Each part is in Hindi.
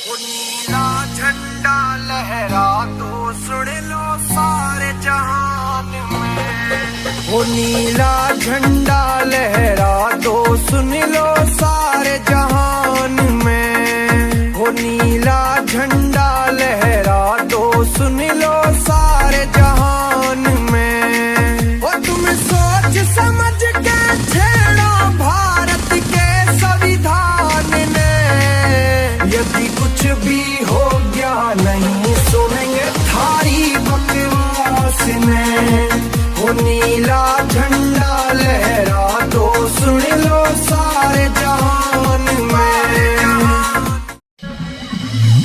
वो नीला झंडा लहरा तो सुन लो सारे जहान में। वो नीला झंडा लहरा तो सुन लो सारे जहान में। वो नीला झंडा लहरा तो सुन लो सारे जहान में। वो तुम सोच समझ के छेड़ो भारत के संविधान ने। यदि कुछ भी हो गया नहीं सुनेंगे थारी बकवास में। वो नीला झंडा लहरा तो सुन लो सारे जहान में।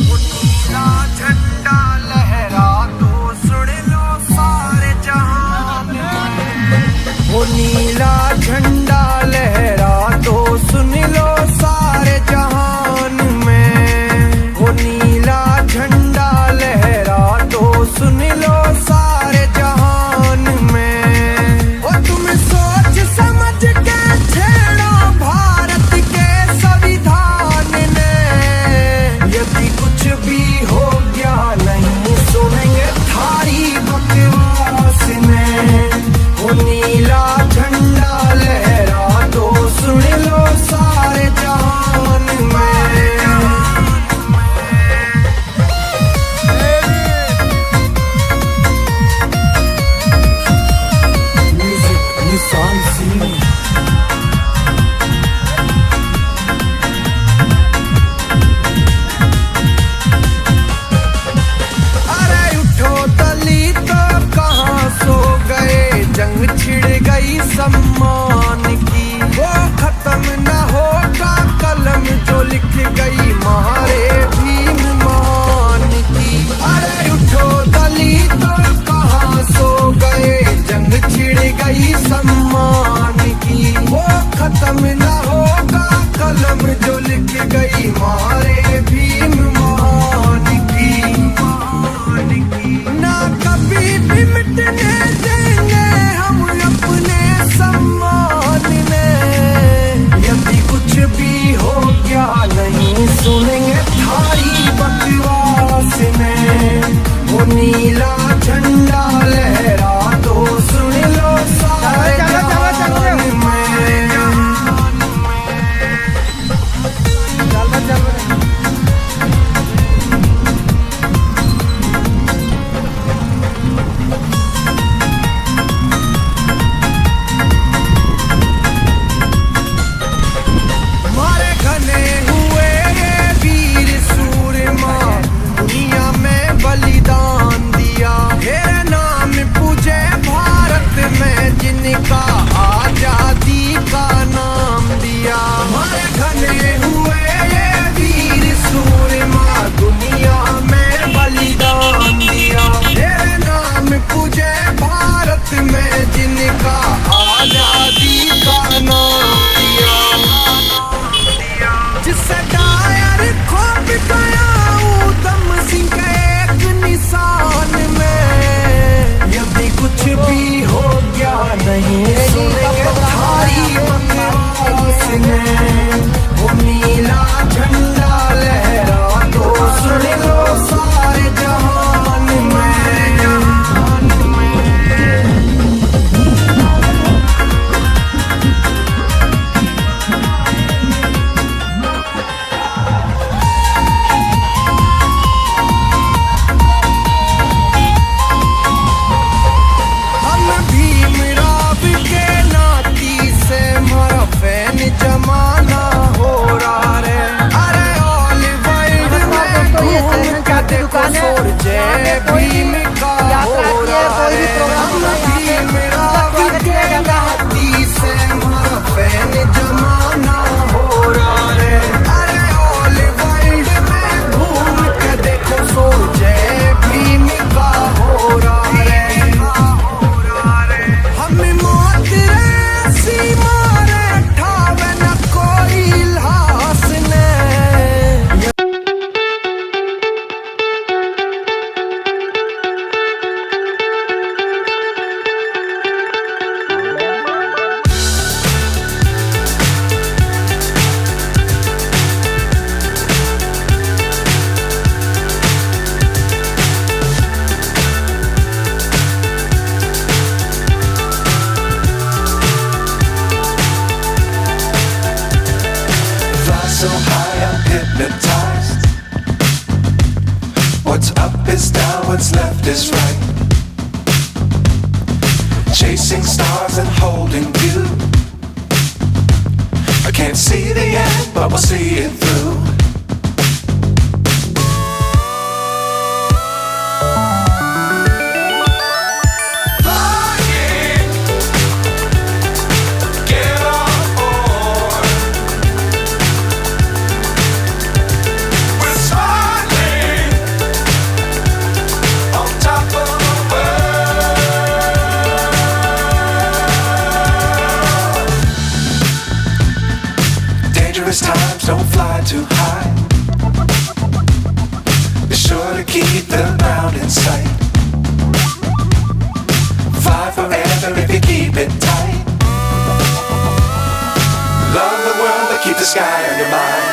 वो नीला झंडा लहरा तो सुन लो सारे जहान में। वो नीला झंडा लहरा तो सुन लो सारे जहान में। वो नीला झंडा लहरा तो सुन लो सारे जहान में। वो तुम सोच समझ के छेड़ो भारत के संविधान ने। यदि कुछ भी हो गया नहीं सुनेंगे थारी बकवास में। वो नीला झंडा लहरा तो सुन लो सारे जहान में। निशान सिंह अरे उठो दलित कहाँ सो गए। जंग छिड़ गई सम्मान की। वो खत्म न होगा कलम जो लिख गई मारे भीम मान की। अरे उठो दलित कहाँ सो गए। जंग छिड़ गई सम्मान की। वो खत्म न होगा कलम जो लिख गई मारे भीम मान की। ना कभी भी मिटने देंगे हम अपने सम्मान में। यदि कुछ भी हो गया नहीं सुनेंगे थारी बकवास में। वो नीला झंडा लहरा तो सुन लो सारे जहान में। what's left is right. Chasing stars and holding you. I can't see the end, but we'll see it through. Times don't fly too high. Be sure to keep the ground in sight. Fly forever if you keep it tight. Love the world but keep the sky on your mind.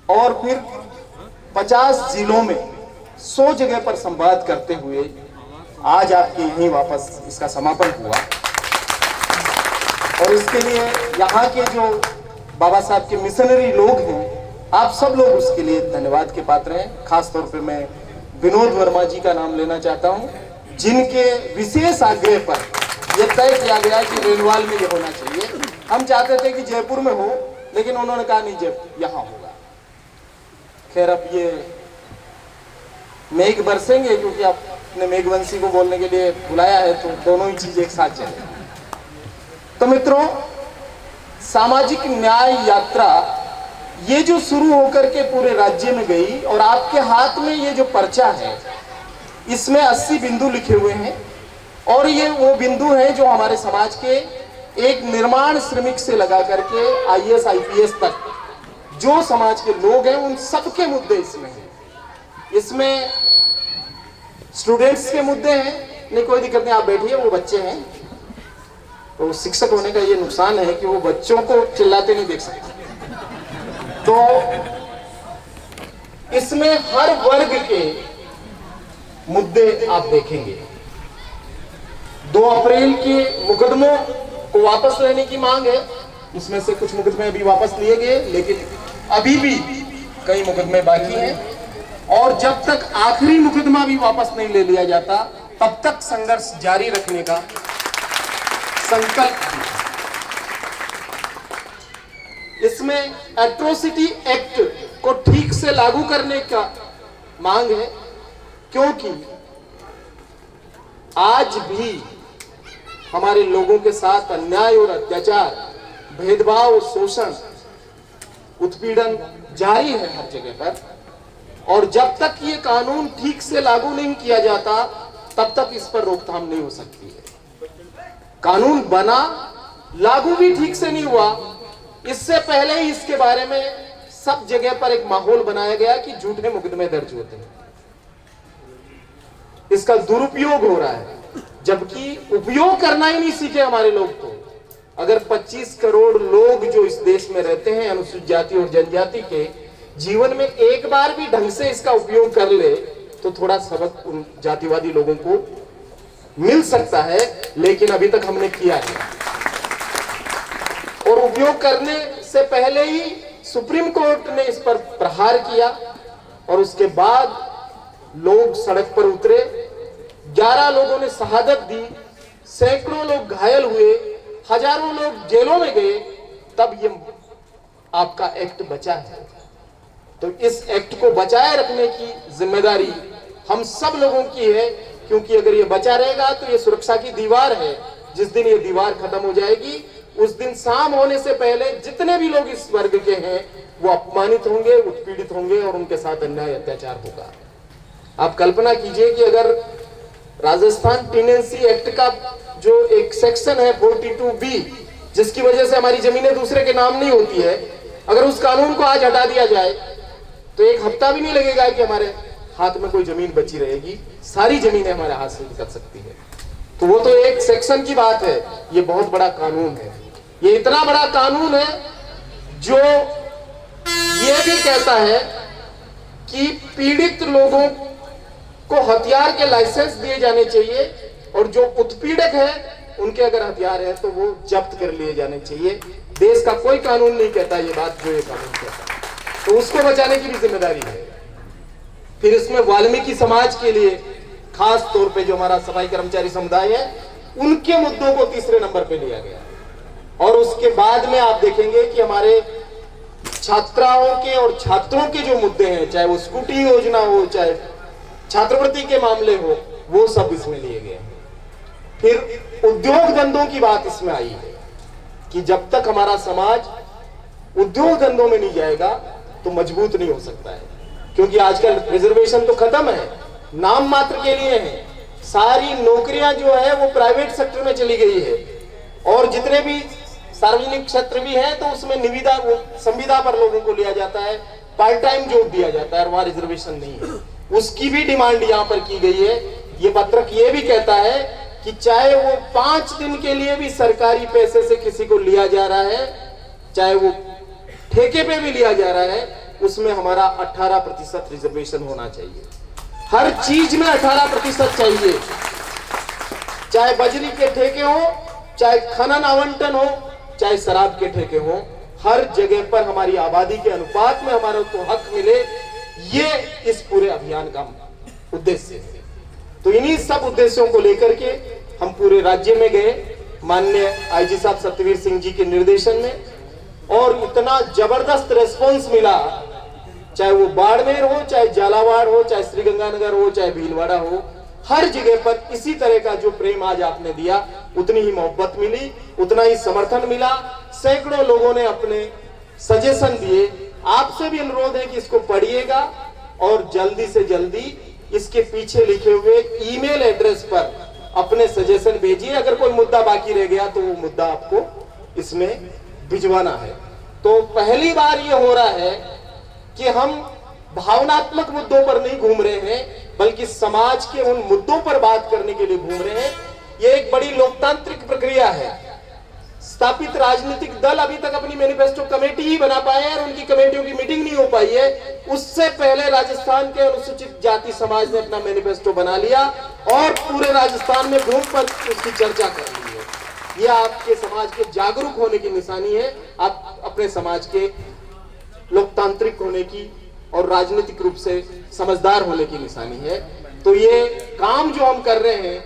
और फिर 50 जिलों में 100 जगह पर संवाद करते हुए आज आपके यहीं वापस इसका समापन हुआ। और इसके लिए यहाँ के जो बाबा साहब के मिशनरी लोग हैं, आप सब लोग उसके लिए धन्यवाद के पात्र हैं। खास तौर पे मैं विनोद वर्मा जी का नाम लेना चाहता हूँ, जिनके विशेष आग्रह पर यह तय किया गया कि रेनवाल में ये होना चाहिए। हम चाहते थे कि जयपुर में हो, लेकिन उन्होंने कहा नहीं, जयपुर यहाँ होगा। खैर अब ये मेघ बरसेंगे, क्योंकि आपने मेघवंशी को बोलने के लिए बुलाया है, तो दोनों ही चीज एक साथ चले। तो मित्रों, सामाजिक न्याय यात्रा ये जो शुरू होकर के पूरे राज्य में गई, और आपके हाथ में ये जो पर्चा है इसमें 80 बिंदु लिखे हुए हैं, और ये वो बिंदु हैं जो हमारे समाज के एक निर्माण श्रमिक से लगा करके IAS IPS तक जो समाज के लोग हैं उन सबके मुद्दे इसमें हैं। इसमें स्टूडेंट्स के मुद्दे हैं, नहीं कोई दिक्कत नहीं, आप बैठिए, वो बच्चे हैं। तो शिक्षक होने का ये नुकसान है कि वो बच्चों को चिल्लाते नहीं देख सकते। तो इसमें हर वर्ग के मुद्दे आप देखेंगे। 2 अप्रैल के मुकदमों को वापस लेने की मांग है। इसमें से कुछ मुकदमे अभी वापस लिए गए, लेकिन अभी भी कई मुकदमे बाकी हैं, और जब तक आखिरी मुकदमा भी वापस नहीं ले लिया जाता तब तक संघर्ष जारी रखने का संकल्प। इसमें एट्रोसिटी एक्ट को ठीक से लागू करने का मांग है, क्योंकि आज भी हमारे लोगों के साथ अन्याय और अत्याचार, भेदभाव, शोषण, उत्पीड़न जारी है हर जगह पर। और जब तक ये कानून ठीक से लागू नहीं किया जाता तब तक इस पर रोकथाम नहीं हो सकती है। कानून बना, लागू भी ठीक से नहीं हुआ, इससे पहले ही इसके बारे में सब जगह पर एक माहौल बनाया गया कि झूठे मुकदमे दर्ज होते हैं, इसका दुरुपयोग हो रहा है, जबकि उपयोग करना ही नहीं सीखे हमारे लोग। तो अगर 25 करोड़ लोग जो इस देश में रहते हैं अनुसूचित जाति और जनजाति के, जीवन में एक बार भी ढंग से इसका उपयोग कर ले तो थोड़ा सबक उन जातिवादी लोगों को मिल सकता है, लेकिन अभी तक हमने किया है। और उपयोग करने से पहले ही सुप्रीम कोर्ट ने इस पर प्रहार किया, और उसके बाद लोग सड़क पर उतरे, 11 लोगों ने शहादत दी, सैकड़ों लोग घायल हुए, हजारों लोग जेलों में गए, तब ये आपका एक्ट बचा है। तो इस एक्ट को बचाए रखने की जिम्मेदारी हम सब लोगों की है, क्योंकि अगर ये बचा रहेगा तो ये सुरक्षा की दीवार है। जिस दिन ये दीवार खत्म हो जाएगी उस दिन शाम होने से पहले जितने भी लोग इस वर्ग के हैं वो अपमानित होंगे, उत्पीड़ित होंगे और उनके साथ अन्याय अत्याचार होगा। आप कल्पना कीजिए कि अगर राजस्थान टेनेंसी एक्ट का जो एक सेक्शन है 42B, जिसकी वजह से हमारी जमीनें दूसरे के नाम नहीं होती है, अगर उस कानून को आज हटा दिया जाए तो एक हफ्ता भी नहीं लगेगा कि हमारे हाथ में कोई जमीन बची रहेगी, सारी जमीनें हमारे हाथ से निकल सकती है। तो वो तो एक सेक्शन की बात है, ये बहुत बड़ा कानून है। ये इतना बड़ा कानून है जो ये भी कहता है कि पीड़ित लोगों को हथियार के लाइसेंस दिए जाने चाहिए और जो उत्पीड़क है उनके अगर हथियार है तो वो जब्त कर लिए जाने चाहिए। देश का कोई कानून नहीं कहता ये बात जो ये कानून कहता है, तो उसको बचाने की भी जिम्मेदारी है। फिर इसमें वाल्मीकि समाज के लिए खास तौर पे जो हमारा सफाई कर्मचारी समुदाय है उनके मुद्दों को तीसरे नंबर पे लिया गया और उसके बाद में आप देखेंगे कि हमारे छात्राओं के और छात्रों के जो मुद्दे हैं, चाहे वो स्कूटी योजना हो, चाहे छात्रवृत्ति के मामले हो, वो सब इसमें लिए गए। फिर उद्योग धंधों की बात इसमें आई है कि जब तक हमारा समाज उद्योग धंधों में नहीं जाएगा तो मजबूत नहीं हो सकता है, क्योंकि आजकल रिजर्वेशन तो खत्म है, नाम मात्र के लिए है। सारी नौकरियां जो है वो प्राइवेट सेक्टर में चली गई है और जितने भी सार्वजनिक क्षेत्र भी है तो उसमें निविदा संविदा पर लोगों को लिया जाता है, पार्ट टाइम जॉब दिया जाता है और वहां रिजर्वेशन नहीं है। उसकी भी डिमांड यहाँ पर की गई है। ये पत्रक ये भी कहता है कि चाहे वो 5 दिन के लिए भी सरकारी पैसे से किसी को लिया जा रहा है, चाहे वो ठेके पे भी लिया जा रहा है, उसमें हमारा 18% रिजर्वेशन होना चाहिए। हर चीज में 18% चाहिए, चाहे बजरी के ठेके हो, चाहे खनन आवंटन हो, चाहे शराब के ठेके हो, हर जगह पर हमारी आबादी के अनुपात में हमारे को हक मिले, ये इस पूरे अभियान का उद्देश्य है। तो इन्हीं सब उद्देश्यों को लेकर के हम पूरे राज्य में गए माननीय आईजी साहब सत्यवीर सिंह जी के निर्देशन में, और इतना जबरदस्त रेस्पॉन्स मिला, चाहे वो बाड़मेर हो, चाहे झालावाड़ हो, चाहे श्रीगंगानगर हो, चाहे भीलवाड़ा हो, हर जगह पर इसी तरह का जो प्रेम आज आपने दिया, उतनी ही मोहब्बत मिली, उतना ही समर्थन मिला। सैकड़ों लोगों ने अपने सजेशन दिए। आपसे भी अनुरोध है कि इसको पढ़िएगा और जल्दी से जल्दी इसके पीछे लिखे हुए ईमेल एड्रेस पर अपने सजेशन भेजिए। अगर कोई मुद्दा बाकी रह गया तो वो मुद्दा आपको इसमें भिजवाना है। तो पहली बार ये हो रहा है कि हम भावनात्मक मुद्दों पर नहीं घूम रहे हैं, बल्कि समाज के उन मुद्दों पर बात करने के लिए घूम रहे हैं। ये एक बड़ी लोकतांत्रिक प्रक्रिया है। स्थापित राजनीतिक दल अभी तक अपनी मैनिफेस्टो कमेटी ही बना पाए हैं और उनकी कमेटियों की मीटिंग नहीं हो पाई है। उससे पहले राजस्थान के अनुसूचित जाति समाज ने अपना मैनिफेस्टो बना लिया और पूरे राजस्थान में घूम पर उसकी चर्चा कर ली है। यह आपके समाज के जागरूक होने की निशानी है, आप अपने समाज के लोकतांत्रिक होने की और राजनीतिक रूप से समझदार होने की निशानी है। तो ये काम जो हम कर रहे हैं,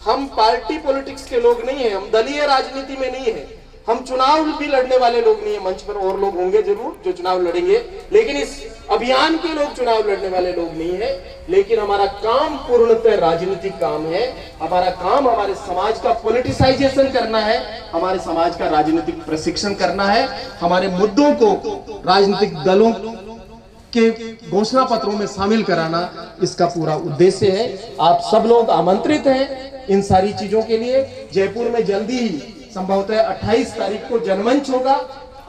हम पार्टी पॉलिटिक्स के लोग नहीं हैं, हम दलीय राजनीति में नहीं है, हम चुनाव भी लड़ने वाले लोग नहीं है। मंच पर और लोग होंगे जरूर जो चुनाव लड़ेंगे, लेकिन इस अभियान के लोग चुनाव लड़ने वाले लोग नहीं है। लेकिन हमारा काम पूर्णतः राजनीतिक काम है। हमारा काम हमारे समाज का पॉलिटिसाइजेशन करना है, हमारे समाज का राजनीतिक प्रशिक्षण करना है, हमारे मुद्दों को राजनीतिक दलों के घोषणा पत्रों में शामिल कराना इसका पूरा उद्देश्य है। आप सब लोग आमंत्रित हैं इन सारी चीजों के लिए। जयपुर में जल्दी ही संभवतः 28 तारीख को जनमंच होगा,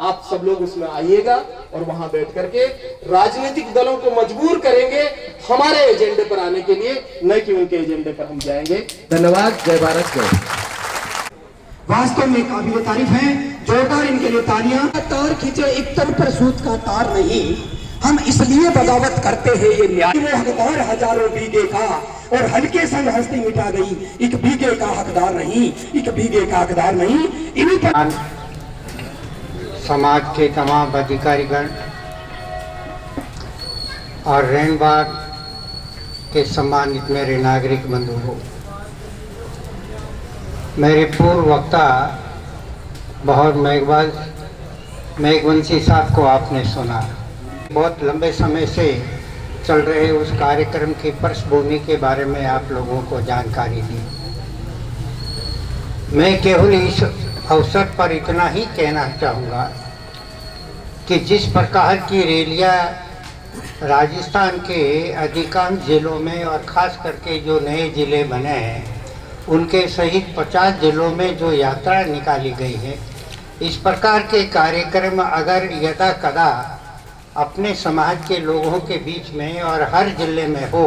आप सब लोग उसमें आइएगा और वहां बैठ करके राजनीतिक दलों को मजबूर करेंगे हमारे एजेंडे पर आने के लिए, न कि उनके एजेंडे पर हम जाएंगे। धन्यवाद। जय भारत जय। वास्तव में काबिल तारीफ है, जोरदार इनके लिए तालियां। तार खींचे एक तरफ पर सूत का तार नहीं, हम इसलिए बगावत करते हैं ये न्याय। वो हकदार हजारों बीघे का और हल्के संग हस्ती मिटा गई, एक बीघे का हकदार नहीं, एक बीघे का हकदार नहीं। इन्हीं पर समाज के तमाम अधिकारीगण और रैनबाग के सम्मानित मेरे नागरिक बंधु हो, मेरे पूर्व वक्ता बहुत मेघवंशी साहब को आपने सुना। बहुत लंबे समय से चल रहे उस कार्यक्रम की पृष्ठभूमि के बारे में आप लोगों को जानकारी दी। मैं केवल अवसर पर इतना ही कहना चाहूँगा कि जिस प्रकार की रैलियाँ राजस्थान के अधिकांश जिलों में और ख़ास करके जो नए ज़िले बने हैं उनके सहित 50 जिलों में जो यात्रा निकाली गई है, इस प्रकार के कार्यक्रम अगर यदा कदा अपने समाज के लोगों के बीच में और हर जिले में हो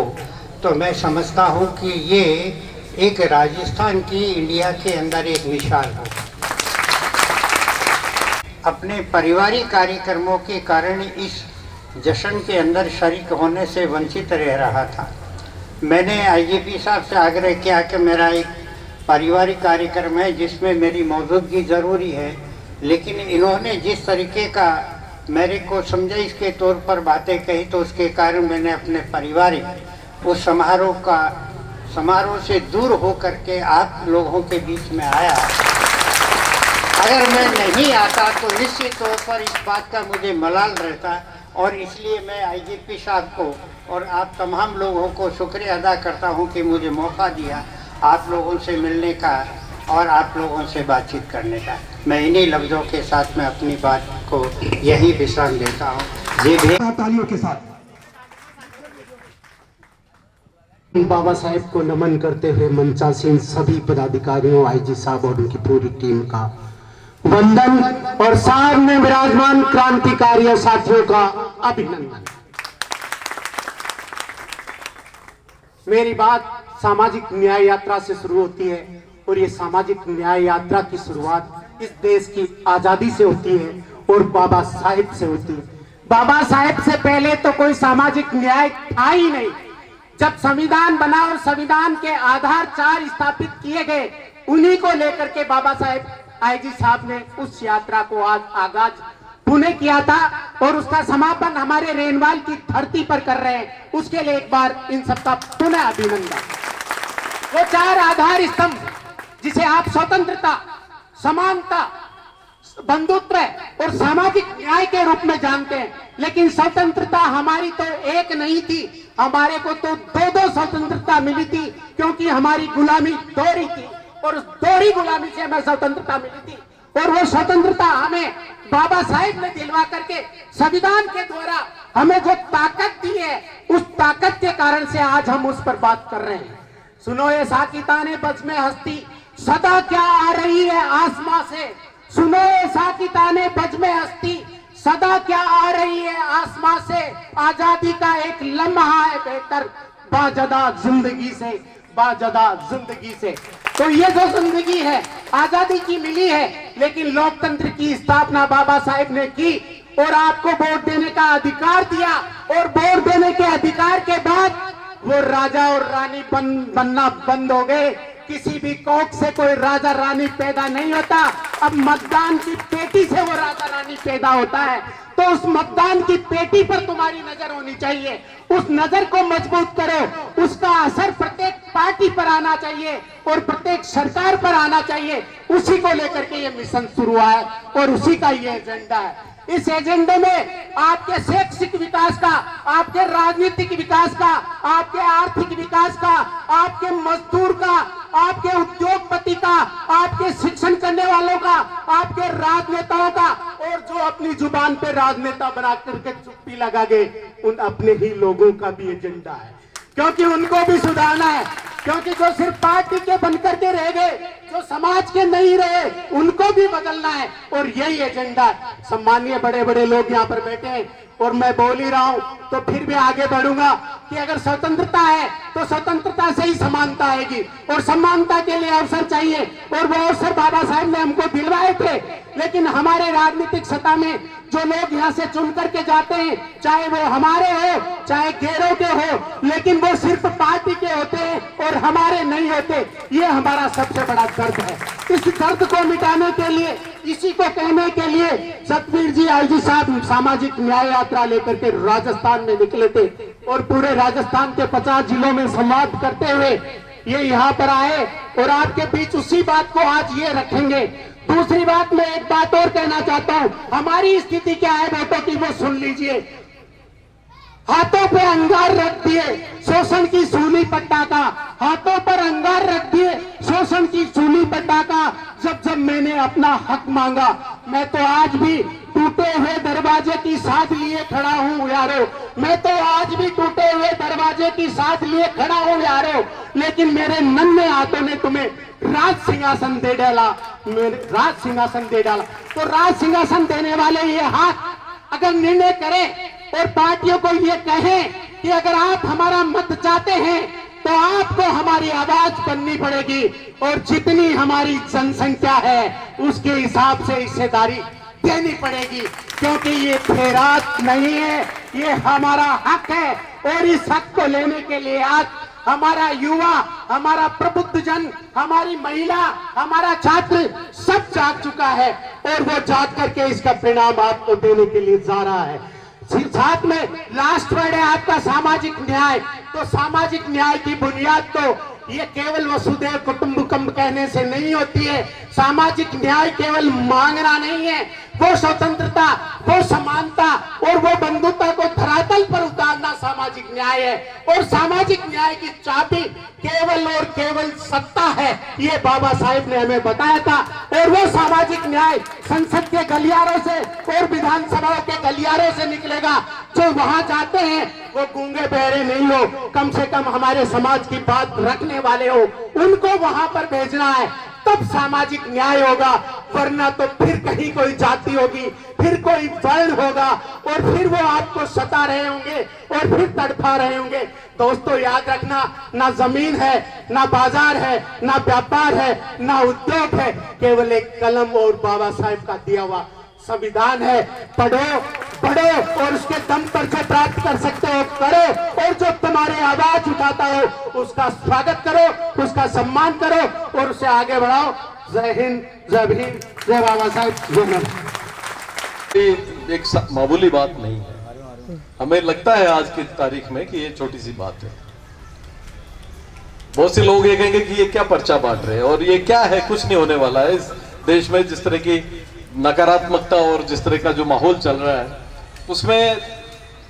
तो मैं समझता हूँ कि ये एक राजस्थान की इंडिया के अंदर एक मिसाल हो। अपने पारिवारिक कार्यक्रमों के कारण इस जश्न के अंदर शरीक होने से वंचित रह रहा था। मैंने आईजीपी साहब से आग्रह किया कि मेरा एक पारिवारिक कार्यक्रम है जिसमें मेरी मौजूदगी ज़रूरी है, लेकिन इन्होंने जिस तरीके का मेरे को समझाइश के तौर पर बातें कही तो उसके कारण मैंने अपने पारिवारिक उस समारोह से दूर हो करके आप लोगों के बीच में आया। अगर मैं नहीं आता तो निश्चित तौर पर इस बात का मुझे मलाल रहता, और इसलिए मैं आईजीपी साहब को और आप तमाम लोगों को शुक्रिया अदा करता हूं कि मुझे मौका दिया आप लोगों से मिलने का और आप लोगों से बातचीत करने का। मैं इन्हीं लफ्ज़ों के साथ मैं अपनी बात को यहीं विश्राम देता हूं। जी भी तालियों के साथ बाबा साहेब को नमन करते हुए मंचासीन सभी पदाधिकारियों, आईजी साहब और उनकी पूरी टीम का वंदन और सामने विराजमान क्रांतिकारी और साथियों का अभिनंदन। मेरी बात सामाजिक न्याय यात्रा से शुरू होती है और ये सामाजिक न्याय यात्रा की शुरुआत इस देश की आजादी से होती है और बाबा साहेब से होती है। बाबा साहेब से पहले तो कोई सामाजिक न्याय था ही नहीं। जब संविधान बना और संविधान के आधार 4 स्थापित किए गए, उन्हीं को लेकर के बाबा साहेब आईजी साहब ने उस यात्रा को आज आगाज पुणे किया था और उसका समापन हमारे रेनवाल की धरती पर कर रहे हैं। उसके लिए एक बार इन सबका पुनः अभिनंदन। वो 4 आधार स्तंभ जिसे आप स्वतंत्रता, समानता, बंधुत्व और सामाजिक न्याय के रूप में जानते हैं, लेकिन स्वतंत्रता हमारी तो एक नहीं थी, हमारे को तो 2 स्वतंत्रता मिली थी, क्योंकि हमारी गुलामी दोहरी थी और उस दोहरी गुलामी से हमें स्वतंत्रता मिली थी। और वो स्वतंत्रता हमें बाबा साहेब ने दिलवा करके संविधान के द्वारा हमें जो ताकत दी है, उस ताकत के कारण से आज हम उस पर बात कर रहे हैं। सुनो ये साकिताने बज में हस्ती सदा क्या आ रही है आसमां से, सुनो ये साकिताने बज में हस्ती सदा क्या आ रही है आसमां से, आजादी का एक लम्हा है बेहतर बाजदा जिंदगी से, बाजदा जिंदगी से। तो ये जो जिंदगी है आजादी की मिली है, लेकिन लोकतंत्र की स्थापना बाबा साहेब ने की और आपको वोट देने का अधिकार दिया, और वोट देने के अधिकार के बाद वो राजा और रानी बनना बंद हो गए। किसी भी कोख से कोई राजा रानी पैदा नहीं होता, अब मतदान की पेटी से वो राजा रानी पैदा होता है। तो उस मतदान की पेटी पर तुम्हारी नजर होनी चाहिए, उस नजर को मजबूत करो, उसका असर प्रत्येक पार्टी पर आना चाहिए और प्रत्येक सरकार पर आना चाहिए। उसी को लेकर के ये मिशन शुरू हुआ है और उसी का ये एजेंडा है। इस एजेंडे में आपके शैक्षिक विकास का, आपके राजनीतिक विकास का, आपके आर्थिक विकास का, आपके मजदूर का, आपके उद्योगपति का, आपके शिक्षण करने वालों का, आपके राजनेताओं का, और जो अपनी जुबान पे राजनेता बना करके चुप्पी लगा गए, उन अपने ही लोगों का भी एजेंडा है, क्योंकि उनको भी सुधारना है। क्योंकि जो सिर्फ पार्टी के बनकर के रह गए, जो समाज के नहीं रहे, उनको भी बदलना है और यही एजेंडा है। सम्मानीय बड़े बड़े लोग यहाँ पर बैठे हैं और मैं बोल ही रहा हूं तो फिर भी आगे बढ़ूंगा कि अगर स्वतंत्रता है तो स्वतंत्रता से ही समानता आएगी, और समानता के लिए अवसर चाहिए, और वो अवसर बाबा साहब ने हमको दिलवाए थे। लेकिन हमारे राजनीतिक सत्ता में जो लोग यहाँ से चुन करके जाते हैं, चाहे वो हमारे हो चाहे गैरों के हो, लेकिन वो सिर्फ पार्टी के होते हैं और हमारे नहीं होते। ये हमारा सबसे बड़ा दर्द है। इस दर्द को मिटाने के लिए, इसी को कहने के लिए सतवीर जी आईजी साहब सामाजिक न्याय यात्रा लेकर के राजस्थान में निकले थे और पूरे राजस्थान के 50 जिलों में संवाद करते हुए ये यहाँ पर आए और आपके बीच उसी बात को आज ये रखेंगे। दूसरी बात, मैं एक बात और कहना चाहता हूं, हमारी स्थिति क्या है बेटों की वो सुन लीजिए। हाथों पे अंगार रख दिए शोषण की सूली पट्टा का, हाथों पर अंगार रख दिए शोषण शोषण की सूली पर टाका जब जब मैंने अपना हक मांगा। मैं तो आज भी टूटे हुए दरवाजे की साथ लिए खड़ा हूँ यारो, मैं तो आज भी टूटे हुए दरवाजे की साथ लिए खड़ा हूँ यारो। लेकिन मेरे नन्हे हाथों ने तुम्हें राज सिंहासन दे डाला, मेरे राज सिंहासन दे डाला। तो राज सिंहासन देने वाले ये हाथ अगर निर्णय करें और पार्टियों को ये कहें कि अगर आप हमारा मत चाहते हैं तो आपको हमारी आवाज बननी पड़ेगी और जितनी हमारी जनसंख्या है उसके हिसाब से हिस्सेदारी देनी पड़ेगी, क्योंकि ये खैरात नहीं है, ये हमारा हक है। और इस हक को लेने के लिए आज हमारा युवा, हमारा प्रबुद्ध जन, हमारी महिला, हमारा छात्र सब जाग चुका है और वो जाग करके इसका परिणाम आपको देने के लिए जा रहा है। साथ में लास्ट वर्ड है आपका सामाजिक न्याय। तो सामाजिक न्याय की बुनियाद तो ये केवल वसुधैव कुटुंबकम कहने से नहीं होती है। सामाजिक न्याय केवल मांगना नहीं है, वो स्वतंत्रता, वो समानता और वो बंधुता को धरातल पर उतारना सामाजिक न्याय है। और सामाजिक न्याय की चाबी केवल और केवल सत्ता है, ये बाबा साहेब ने हमें बताया था। और वो सामाजिक न्याय संसद के गलियारों से और विधानसभा के गलियारों से निकलेगा। जो वहां जाते हैं वो गूंगे बहरे नहीं हो, कम से कम हमारे समाज की बात रखने वाले हो, उनको वहां पर भेजना है, तब सामाजिक न्याय होगा। वरना तो फिर कहीं कोई जाति होगी, फिर कोई वर्ण होगा और फिर वो आपको सता रहे होंगे और फिर तड़पा रहे होंगे। दोस्तों याद रखना, ना जमीन है, ना बाजार है, ना व्यापार है, ना उद्योग है, केवल एक कलम और बाबा साहेब का दिया हुआ संविधान है। पढ़ो पढ़ो और उसके दम पर जो प्राप्त कर सकते हो करो, और जो तुम्हारी आवाज उठाता हो उसका स्वागत करो, उसका सम्मान करो और उसे आगे बढ़ाओ। जय हिंद, जय भीम, जय बाबा साहेब, जय नमः। एक मामूली बात नहीं है, हमें लगता है आज की तारीख में कि ये छोटी सी बात है। बहुत से लोग ये कहेंगे कि ये क्या पर्चा बांट रहे हैं और ये क्या है, कुछ नहीं होने वाला है। इस देश में जिस तरह की नकारात्मकता और जिस तरह का जो माहौल चल रहा है उसमें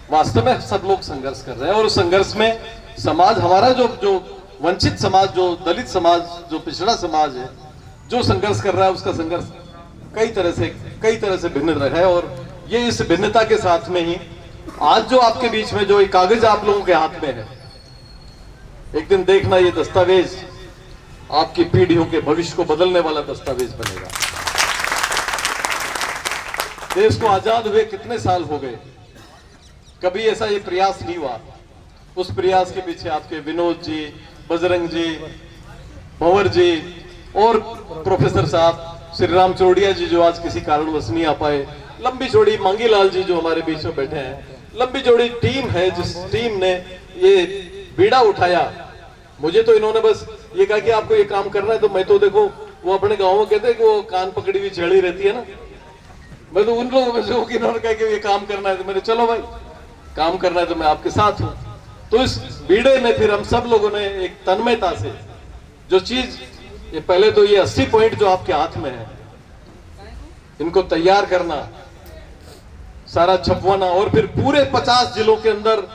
वास्तव में सब लोग संघर्ष कर रहे हैं। और उस संघर्ष में समाज हमारा जो वंचित समाज, जो दलित समाज, जो पिछड़ा समाज है, जो संघर्ष कर रहा है उसका संघर्ष कई तरह से भिन्न रहा है। और ये इस भिन्नता के साथ में ही आज जो आपके बीच में जो एक कागज आप लोगों के हाथ में है, एक दिन देखना ये दस्तावेज आपकी पीढ़ियों के भविष्य को बदलने वाला दस्तावेज बनेगा। देश को आजाद हुए कितने साल हो गए, कभी ऐसा ये प्रयास नहीं हुआ। उस प्रयास के पीछे आपके विनोद जी, बजरंग जी, भंवर जी और प्रोफेसर साहब श्री राम चौड़िया जी जो आज किसी कारणवश नहीं आ पाए, लंबी चौड़ी मांगीलाल जी जो हमारे बीच में बैठे हैं, लंबी चौड़ी टीम है जिस टीम ने ये बीड़ा उठाया। मुझे तो इन्होंने बस ये कहा कि आपको ये काम करना है, तो मैं तो देखो वो अपने गाँव में कहते हैं कि वो कान पकड़ी हुई छेड़ी रहती है ना, मैं तो उन लोगों में से हूँ कि इन्होंने कहा कि ये काम करना है, तो मैंने चलो भाई काम करना है तो मैं आपके साथ हूँ। तो इस बीड़े में फिर हम सब लोगों ने एक तन्मयता से जो चीज, ये पहले तो ये 80 पॉइंट जो आपके हाथ में है इनको तैयार करना, सारा छपवाना और फिर पूरे 50 जिलों के अंदर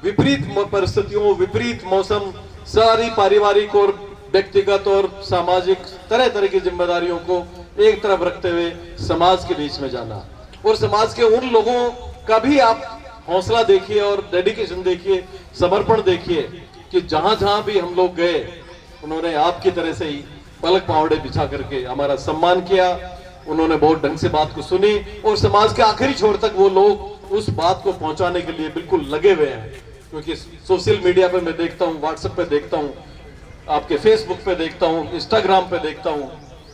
विपरीत परिस्थितियों, विपरीत मौसम, सारी पारिवारिक और व्यक्तिगत और सामाजिक तरह तरह की जिम्मेदारियों को एक तरफ रखते हुए समाज के बीच में जाना। और समाज के उन लोगों का भी आप हौसला देखिए और डेडिकेशन देखिए, समर्पण देखिए कि जहां जहां भी हम लोग गए उन्होंने आपकी तरह से ही पलक पावड़े बिछा करके हमारा सम्मान किया। उन्होंने बहुत ढंग से बात को सुनी और समाज के आखिरी छोर तक वो लोग उस बात को पहुंचाने के लिए बिल्कुल लगे हुए हैं। क्योंकि सोशल मीडिया पे मैं देखता हूँ, व्हाट्सएप पे देखता हूँ, आपके फेसबुक पे देखता हूँ, इंस्टाग्राम पे देखता हूँ,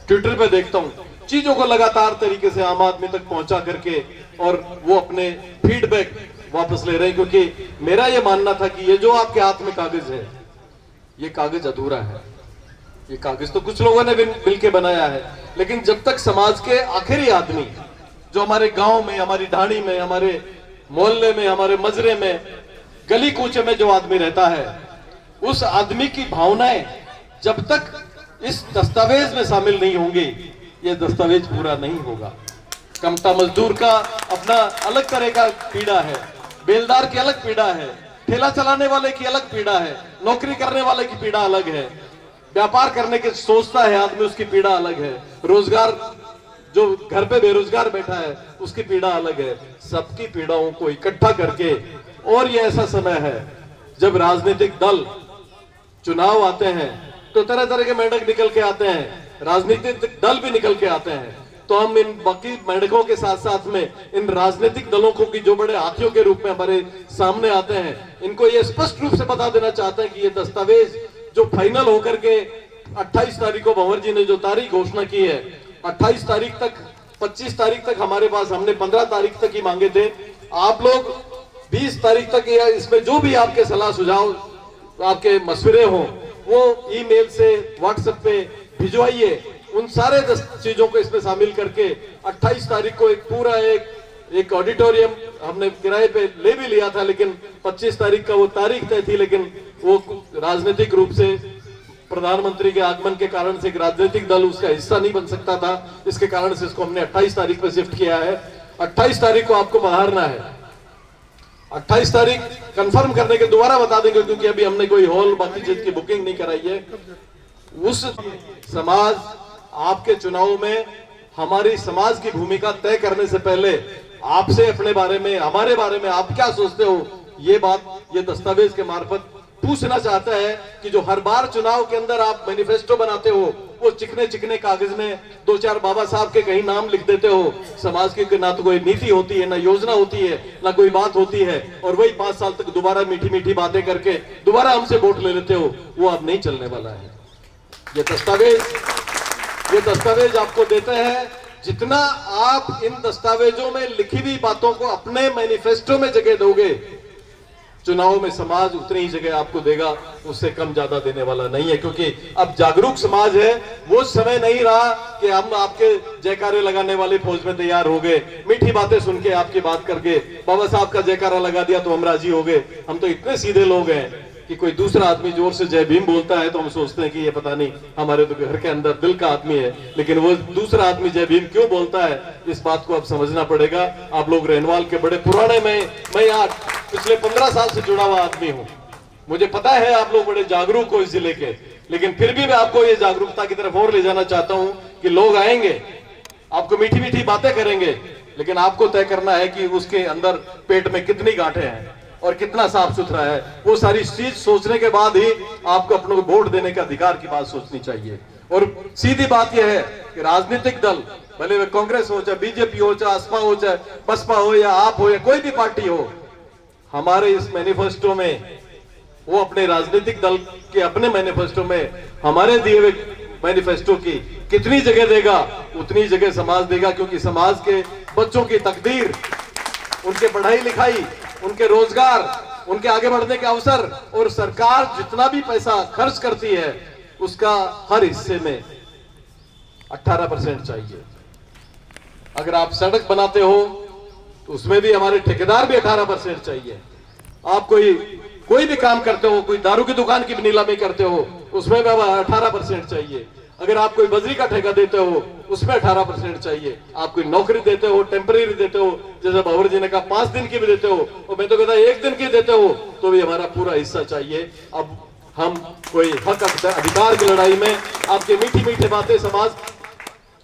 ट्विटर पे देखता हूँ, चीजों को लगातार तरीके से आम आदमी तक पहुंचा करके और वो अपने फीडबैक वापस ले रहे हैं। क्योंकि मेरा ये मानना था कि ये जो आपके हाथ में कागज है, ये कागज अधूरा है। ये कागज तो कुछ लोगों ने मिलके बनाया है, लेकिन जब तक समाज के आखिरी आदमी जो हमारे गांव में, हमारी ढाणी में, हमारे मोहल्ले में, हमारे मजरे में, गली कूचे में जो आदमी रहता है, उस आदमी की भावनाएं जब तक इस दस्तावेज में शामिल नहीं होंगी, ये दस्तावेज पूरा नहीं होगा। कमता मजदूर का अपना अलग तरह का पीड़ा है, बेलदार की अलग पीड़ा है, ठेला चलाने वाले की अलग पीड़ा है, नौकरी करने वाले की पीड़ा अलग है, व्यापार करने के सोचता है आदमी, उसकी पीड़ा अलग है। रोजगार, जो घर पे बेरोजगार बैठा है उसकी पीड़ा अलग है। सबकी पीड़ाओं को इकट्ठा करके, और ये ऐसा समय है जब राजनीतिक दल चुनाव आते हैं तो तरह तरह के मेंढक निकल के आते हैं, राजनीतिक दल भी निकल के आते हैं। तो हम इन बाकी मेंढकों के साथ साथ में इन राजनीतिक दलों को की जो बड़े हाथियों के रूप में हमारे सामने आते हैं, इनको ये स्पष्ट रूप से बता देना चाहते हैं कि ये दस्तावेज जो फाइनल होकर के 28 तारीख को भंवर जी ने जो तारीख घोषणा की है, 28 तारीख तक, 25 तारीख तक हमारे पास, हमने 15 तारीख तक ही मांगे थे। आप लोग 20 तारीख तक या इसमें जो भी आपके सलाह सुझाव, आपके मशवरे हो, वो ईमेल से, व्हाट्सएप पे भिजवाइए। उन सारे चीजों को इसमें शामिल करके 28 तारीख को एक पूरा एक ऑडिटोरियम हमने किराए पे ले भी लिया था, लेकिन 25 तारीख का वो तारीख तय थी, लेकिन वो राजनीतिक रूप से प्रधानमंत्री के आगमन के कारण से एक राजनीतिक दल उसका हिस्सा नहीं बन सकता था, इसके कारण से इसको हमने 28 तारीख पे शिफ्ट किया है। 28 तारीख को आपको पधारना है। 28 तारीख कंफर्म करने के दोबारा बता देंगे, क्योंकि अभी हमने कोई हॉल बाकी चीज की बुकिंग नहीं कराई है। उस समाज आपके चुनाव में हमारी समाज की भूमिका तय करने से पहले आपसे अपने बारे में, हमारे बारे में आप क्या सोचते हो, ये बात ये दस्तावेज के मार्फत पूछना चाहता है कि जो हर बार चुनाव के अंदर आप मैनिफेस्टो बनाते हो, वो चिकने चिकने कागज में 2-4 बाबा साहब के कहीं नाम लिख देते हो। समाज की ना तो कोई नीति होती है, ना योजना होती है, ना कोई बात होती है, और वही 5 साल तक दोबारा मीठी मीठी बातें करके दोबारा हमसे वोट ले लेते हो। वो अब नहीं चलने वाला है। ये दस्तावेज आपको देते हैं। जितना आप इन दस्तावेजों में लिखी हुई बातों को अपने मैनिफेस्टो में जगह दोगे, चुनाव में समाज उतनी ही जगह आपको देगा, उससे कम ज्यादा देने वाला नहीं है। क्योंकि अब जागरूक समाज है, वो समय नहीं रहा कि हम आपके जयकारे लगाने वाली फौज में तैयार हो गए, मीठी बातें सुन के आपकी बात करके बाबा साहब का जयकारा लगा दिया तो हम राजी हो गए। हम तो इतने सीधे लोग हैं कि कोई दूसरा आदमी जोर से जय भीम बोलता है तो हम सोचते हैं कि ये पता नहीं हमारे तो घर के अंदर दिल का आदमी है, लेकिन वो दूसरा आदमी जय भीम क्यों बोलता है, इस बात को अब समझना पड़ेगा। आप लोग रेनवाल के बड़े पुराने में, मैं यहाँ पिछले 15 साल से जुड़ा हुआ आदमी हूँ, मुझे पता है आप लोग बड़े जागरूक हो इस जिले के, लेकिन फिर भी मैं आपको ये जागरूकता की तरफ और ले जाना चाहता हूँ कि लोग आएंगे, आपको मीठी मीठी बातें करेंगे, लेकिन आपको तय करना है कि उसके अंदर पेट में कितनी गांठें हैं और कितना साफ सुथरा है। वो सारी चीज सोचने के बाद ही आपको अपनों को वोट देने का अधिकार की बात सोचनी चाहिए। और सीधी बात यह है कि राजनीतिक दल, भले वे कांग्रेस हो, चाहे बीजेपी हो, चाहे असपा हो, चाहे बसपा हो, या आप हो, या कोई भी पार्टी हो, हमारे इस मैनिफेस्टो में, वो अपने राजनीतिक दल के अपने मैनिफेस्टो में हमारे दिए हुए मैनिफेस्टो की कितनी जगह देगा, उतनी जगह समाज देगा। क्योंकि समाज के बच्चों की तकदीर, उनके पढ़ाई लिखाई, उनके रोजगार, उनके आगे बढ़ने के अवसर, और सरकार जितना भी पैसा खर्च करती है उसका हर हिस्से में 18% चाहिए। अगर आप सड़क बनाते हो तो उसमें भी हमारे ठेकेदार भी 18% चाहिए। आप कोई भी काम करते हो, कोई दारू की दुकान की भी नीलामी करते हो, उसमें भी 18% चाहिए। अगर आप कोई बजरी का ठेका देते हो उसमें 18% चाहिए। आप कोई नौकरी देते हो, टेम्परेरी देते हो, जैसे भंवर जी ने कहा 5 दिन की भी देते हो, और मैं तो कहता 1 दिन की देते हो, तो भी हमारा पूरा हिस्सा चाहिए। अब हम कोई हक अधिकार की लड़ाई में आपकी मीठी मीठी बातें, समाज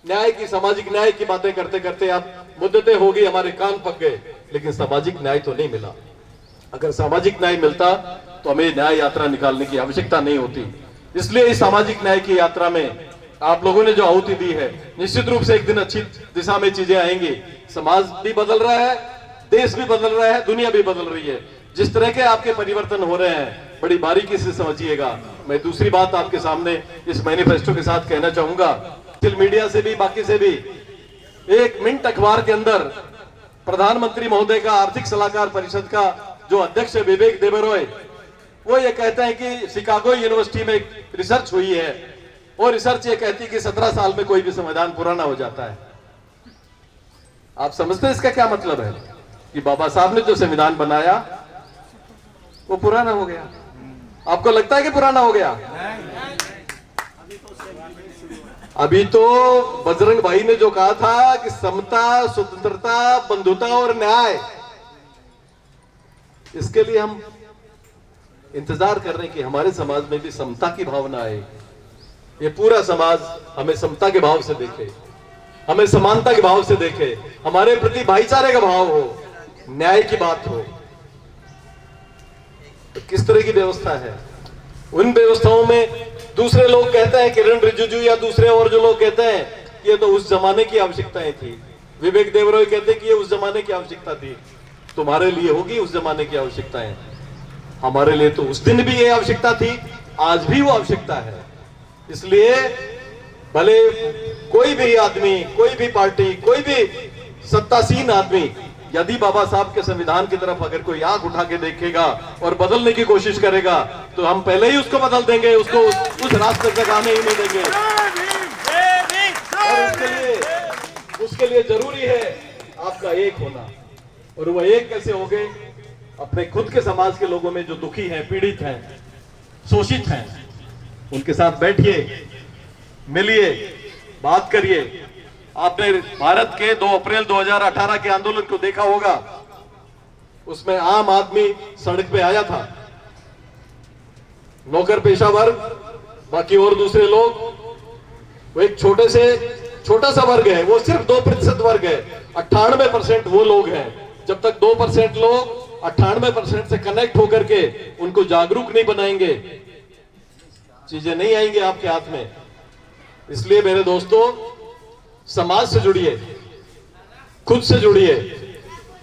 न्याय की, सामाजिक न्याय की बातें करते करते आप मुद्दतें हो गई, हमारे कान पक गए, लेकिन सामाजिक न्याय तो नहीं मिला। अगर सामाजिक न्याय मिलता तो हमें न्याय यात्रा निकालने की आवश्यकता नहीं होती। इसलिए इस सामाजिक न्याय की यात्रा में आप लोगों ने जो आहुति दी है, निश्चित रूप से एक दिन अच्छी दिशा में चीजें आएंगी। समाज भी बदल रहा है, देश भी बदल रहा है, दुनिया भी बदल रही है। जिस तरह के आपके परिवर्तन हो रहे हैं, बड़ी बारीकी से समझिएगा। मैं दूसरी बात आपके सामने इस मैनिफेस्टो के साथ कहना चाहूंगा, सोशल मीडिया से भी, बाकी से भी, 1 मिनट अखबार के अंदर प्रधानमंत्री महोदय का आर्थिक सलाहकार परिषद का जो अध्यक्ष है विवेक देबरॉय, वो ये कहते हैं कि शिकागो यूनिवर्सिटी में एक रिसर्च हुई है, और रिसर्च ये कहती है कि 17 साल में कोई भी संविधान पुराना हो जाता है। आप समझते हैं इसका क्या मतलब है? कि बाबा साहब ने जो संविधान बनाया वो पुराना हो गया। आपको लगता है कि पुराना हो गया? अभी तो बजरंग भाई ने जो कहा था कि समता, स्वतंत्रता, बंधुता और न्याय, इसके लिए हम इंतजार कर रहे हैं कि हमारे समाज में भी समता की भावना आए, ये पूरा समाज हमें समता के भाव से देखे, हमें समानता के भाव से देखे, हमारे प्रति भाईचारे का भाव हो, न्याय की बात हो। तो किस तरह की व्यवस्था है? उन व्यवस्थाओं में दूसरे लोग कहते हैं, किरण रिजिजू या दूसरे और जो लोग कहते हैं कि ये तो उस जमाने की आवश्यकताएं थी। विवेक देवरॉय कहते हैं कि ये उस जमाने की आवश्यकता थी। तुम्हारे लिए होगी उस जमाने की आवश्यकताएं, हमारे लिए तो उस दिन भी ये आवश्यकता थी, आज भी वो आवश्यकता है। इसलिए भले कोई भी आदमी, कोई भी पार्टी, कोई भी सत्तासीन आदमी यदि बाबा साहब के संविधान की तरफ अगर कोई आंख उठा के देखेगा और बदलने की कोशिश करेगा तो हम पहले ही उसको बदल देंगे, उसको उस रास्ते तक आने ही नहीं देंगे। और उसके लिए जरूरी है आपका एक होना। और वह एक कैसे होगे? अपने खुद के समाज के लोगों में जो दुखी हैं, पीड़ित हैं, शोषित हैं, उनके साथ बैठिए, मिलिए, बात करिए। आपने भारत के 2 अप्रैल 2018 के आंदोलन को देखा होगा, उसमें आम आदमी सड़क पे आया था, नौकर पेशा वर्ग, बाकी और दूसरे लोग, वो एक छोटा सा वर्ग है, वो सिर्फ 2% वर्ग है। 98% वो लोग हैं। जब तक 2% लोग 98% से कनेक्ट होकर के उनको जागरूक नहीं बनाएंगे, चीजें नहीं आएंगी आपके हाथ में। इसलिए मेरे दोस्तों, समाज से जुड़िए, खुद से जुड़िए,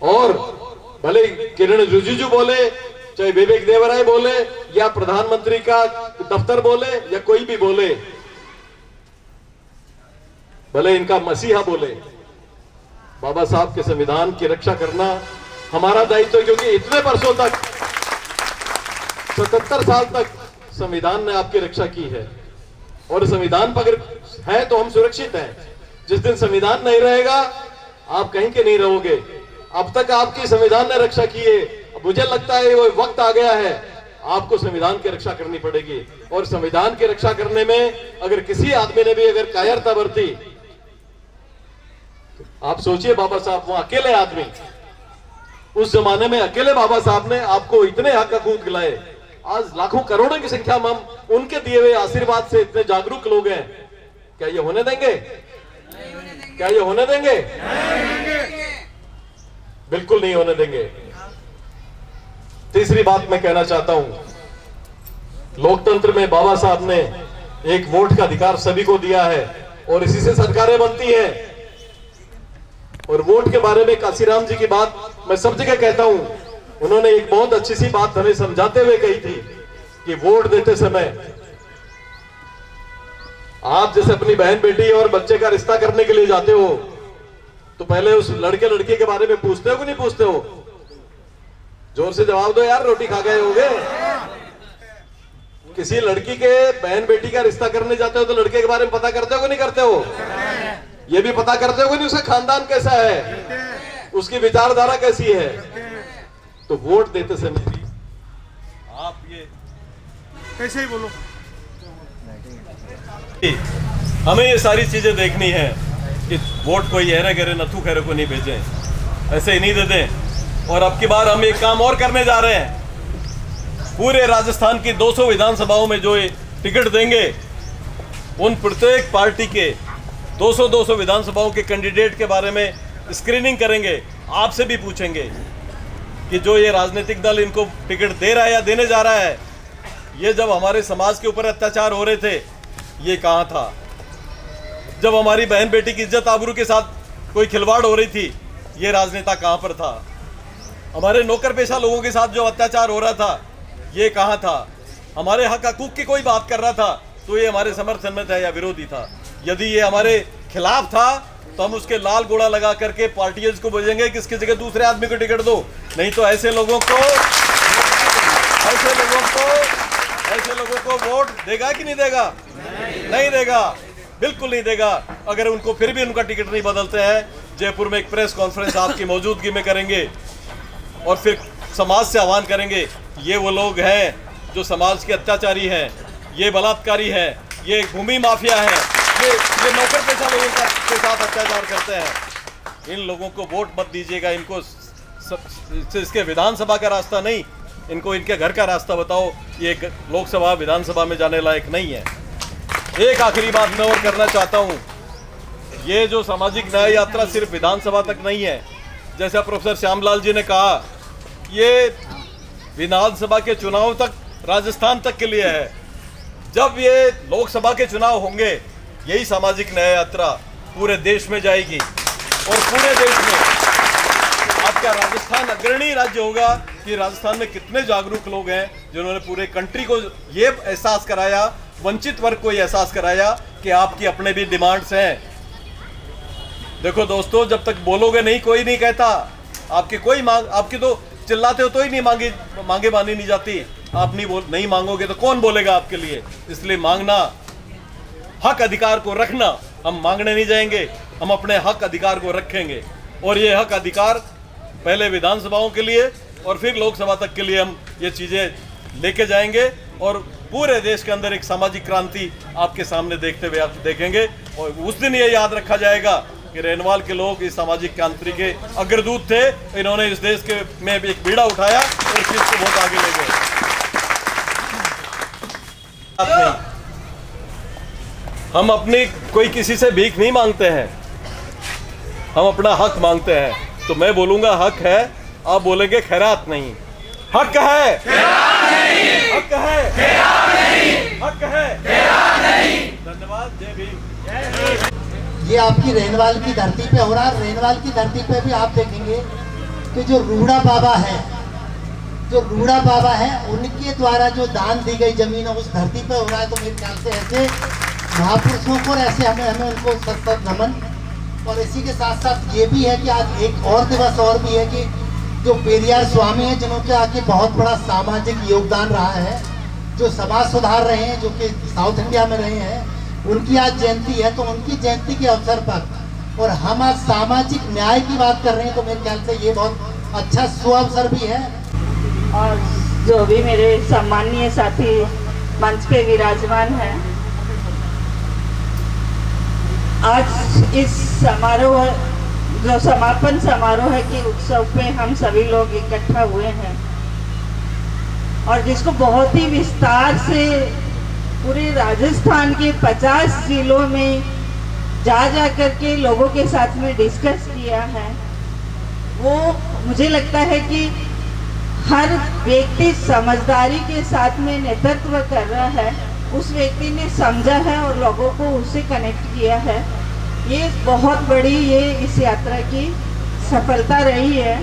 और भले किरण रिजिजू बोले, चाहे विवेक देवराय बोले, या प्रधानमंत्री का दफ्तर बोले, या कोई भी बोले, भले इनका मसीहा बोले, बाबा साहब के संविधान की रक्षा करना हमारा दायित्व है। क्योंकि इतने वर्षों तक, 77 साल तक संविधान ने आपकी रक्षा की है, और संविधान पर अगर है तो हम सुरक्षित हैं। जिस दिन संविधान नहीं रहेगा, आप कहीं के नहीं रहोगे। अब तक आपकी संविधान ने रक्षा की है, मुझे लगता है वो वक्त आ गया है आपको संविधान की रक्षा करनी पड़ेगी। और संविधान की रक्षा करने में अगर किसी आदमी ने भी अगर कायरता बरती, आप सोचिए, बाबा साहब वो अकेले आदमी, उस जमाने में अकेले बाबा साहब ने आपको इतने हक हकूक दिलाए। आज लाखों करोड़ों की संख्या में हम उनके दिए हुए आशीर्वाद से इतने जागरूक लोग हैं। क्या ये होने देंगे? क्या ये होने देंगे? बिल्कुल नहीं होने देंगे। तीसरी बात मैं कहना चाहता हूं, लोकतंत्र में बाबा साहब ने एक वोट का अधिकार सभी को दिया है, और इसी से सरकारें बनती हैं। और वोट के बारे में काशीराम जी की बात मैं सब जगह कहता हूं, उन्होंने एक बहुत अच्छी सी बात हमें समझाते हुए कही थी कि वोट देते समय आप जैसे अपनी बहन बेटी और बच्चे का रिश्ता करने के लिए जाते हो, तो पहले उस लड़के लड़की के बारे में पूछते हो कि नहीं पूछते हो? जोर से जवाब दो यार, रोटी खा गए होगे। किसी लड़की के बहन बेटी का रिश्ता करने जाते हो तो लड़के के बारे में पता करते हो कि नहीं करते हो? ये भी पता करते हो कि नहीं उसका खानदान कैसा है, उसकी विचारधारा कैसी है। तो वोट देते समय भी आप ये कैसे ही बोलो, हमें ये सारी चीजें देखनी है कि वोट कोई हेरे गहरे नथु खैरे को नहीं भेजें, ऐसे ही नहीं दे दें। और अब की बार हम एक काम और करने जा रहे हैं, पूरे राजस्थान की 200 विधानसभाओं में जो ये टिकट देंगे, उन प्रत्येक पार्टी के 200 विधानसभाओं के कैंडिडेट के बारे में स्क्रीनिंग करेंगे। आपसे भी पूछेंगे कि जो ये राजनीतिक दल इनको टिकट दे रहा है या देने जा रहा है, ये जब हमारे समाज के ऊपर अत्याचार हो रहे थे, ये कहाँ था? जब हमारी बहन बेटी की इज्जत आबरू के साथ कोई खिलवाड़ हो रही थी, ये राजनेता कहाँ पर था? हमारे नौकर पेशा लोगों के साथ जो अत्याचार हो रहा था, ये कहाँ था? हमारे हक हकूक की कोई बात कर रहा था तो ये हमारे समर्थन में था या विरोधी था? यदि ये हमारे खिलाफ था तो हम उसके लाल गोड़ा लगा करके पार्टियंस को भेजेंगे कि इसकी जगह दूसरे आदमी को टिकट दो। नहीं तो ऐसे लोगों को वोट देगा कि नहीं देगा? नहीं देगा, बिल्कुल नहीं देगा। अगर उनको फिर भी उनका टिकट नहीं बदलते हैं, जयपुर में एक प्रेस कॉन्फ्रेंस आपकी मौजूदगी में करेंगे और फिर समाज से आह्वान करेंगे, ये वो लोग हैं जो समाज के अत्याचारी हैं, ये बलात्कारी हैं, ये भूमि माफिया है, ये नौकर पेशा लोगों के साथ अत्याचार करते हैं। इन लोगों को वोट मत दीजिएगा। इनको इसके विधानसभा का रास्ता नहीं, इनको इनके घर का रास्ता बताओ। ये लोकसभा विधानसभा में जाने लायक नहीं है। एक आखिरी बात मैं और करना चाहता हूँ। ये जो सामाजिक न्याय यात्रा सिर्फ विधानसभा तक नहीं है, जैसा प्रोफेसर श्यामलाल जी ने कहा, ये विधानसभा के चुनाव तक, राजस्थान तक के लिए है। जब ये लोकसभा के चुनाव होंगे, यही सामाजिक न्याय यात्रा पूरे देश में जाएगी और पूरे देश में आपका राजस्थान अग्रणी राज्य होगा कि राजस्थान में कितने जागरूक लोग हैं जिन्होंने पूरे कंट्री को ये एहसास कराया, वंचित वर्ग को ये एहसास कराया कि आपकी अपने भी डिमांड्स हैं। देखो दोस्तों, जब तक बोलोगे नहीं, कोई नहीं कहता। आपकी कोई मांग, आपकी तो चिल्लाते हो तो ही नहीं मांगे मानी नहीं जाती। आप नहीं मांगोगे तो कौन बोलेगा आपके लिए? इसलिए मांगना, हक अधिकार को रखना। हम मांगने नहीं जाएंगे, हम अपने हक अधिकार को रखेंगे और ये हक अधिकार पहले विधानसभाओं के लिए और फिर लोकसभा तक के लिए हम ये चीज़ें लेके जाएंगे और पूरे देश के अंदर एक सामाजिक क्रांति आपके सामने देखते हुए आप देखेंगे। और उस दिन ये याद रखा जाएगा कि रेनवाल के लोग इस सामाजिक क्रांति के अग्रदूत थे। इन्होंने इस देश के में एक बीड़ा उठाया और इस चीज को बहुत आगे ले गए। हम अपनी कोई किसी से भीख नहीं मांगते हैं, हम अपना हक मांगते हैं। तो मैं बोलूंगा हक है, आप बोलेंगे खैरात नहीं। हक है, हक है, हक है। धन्यवाद। जय भीम। ये आपकी रेनवाल की धरती पे हो रहा है। रेनवाल की धरती पे भी आप देखेंगे कि जो रूड़ा बाबा है, उनके द्वारा जो दान दी गई जमीन है उस धरती पे हो रहा है। तो मेरे ख्याल से ऐसे महापुरुषों को, ऐसे हमें उनको सत नमन। और इसी के साथ साथ ये भी है कि आज एक और दिवस और भी है कि जो पेरियार स्वामी है, जिन्होंने आके बहुत बड़ा सामाजिक योगदान रहा है, जो समाज सुधार रहे हैं, जो कि साउथ इंडिया में रहे हैं, उनकी आज जयंती है। तो उनकी जयंती के अवसर पर और हम आज सामाजिक न्याय की बात कर रहे हैं, तो मेरे ख्याल से ये बहुत अच्छा सुअवसर भी है। और जो भी मेरे सम्माननीय साथी मंच पे विराजमान हैं, आज इस समारोह, जो समापन समारोह के उत्सव पे हम सभी लोग इकट्ठा हुए हैं और जिसको बहुत ही विस्तार से पूरे राजस्थान के 50 जिलों में जा करके लोगों के साथ में डिस्कस किया है, वो मुझे लगता है कि हर व्यक्ति समझदारी के साथ में नेतृत्व कर रहा है, उस व्यक्ति ने समझा है और लोगों को उससे कनेक्ट किया है। ये बहुत बड़ी इस यात्रा की सफलता रही है।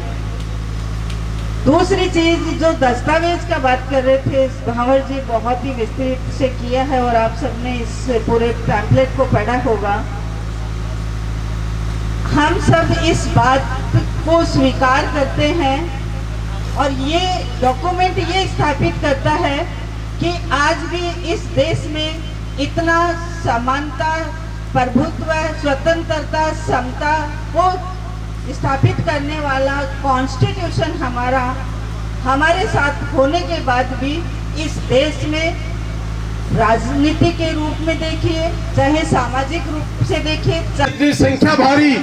दूसरी चीज, जो दस्तावेज का बात कर रहे थे भंवर जी, बहुत ही विस्तृत से किया है और आप सबने इस पूरे पैम्फलेट को पढ़ा होगा। हम सब इस बात को स्वीकार करते हैं और ये डॉक्यूमेंट ये स्थापित करता है कि आज भी इस देश में इतना समानता, प्रभुत्व, स्वतंत्रता, समता को स्थापित करने वाला कॉन्स्टिट्यूशन हमारे साथ होने के बाद भी इस देश में राजनीति के रूप में देखिए, चाहे सामाजिक रूप से देखिए, इतनी संख्या भारी,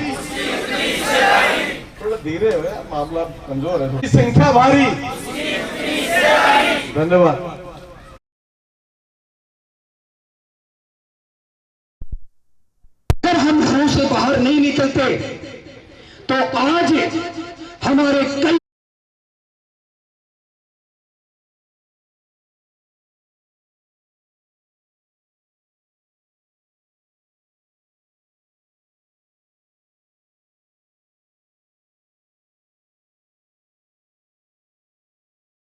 थोड़ा धीरे हो, मामला कमजोर है। संख्या भारी। धन्यवाद। अगर हम घरों से बाहर नहीं निकलते तो आज हमारे कई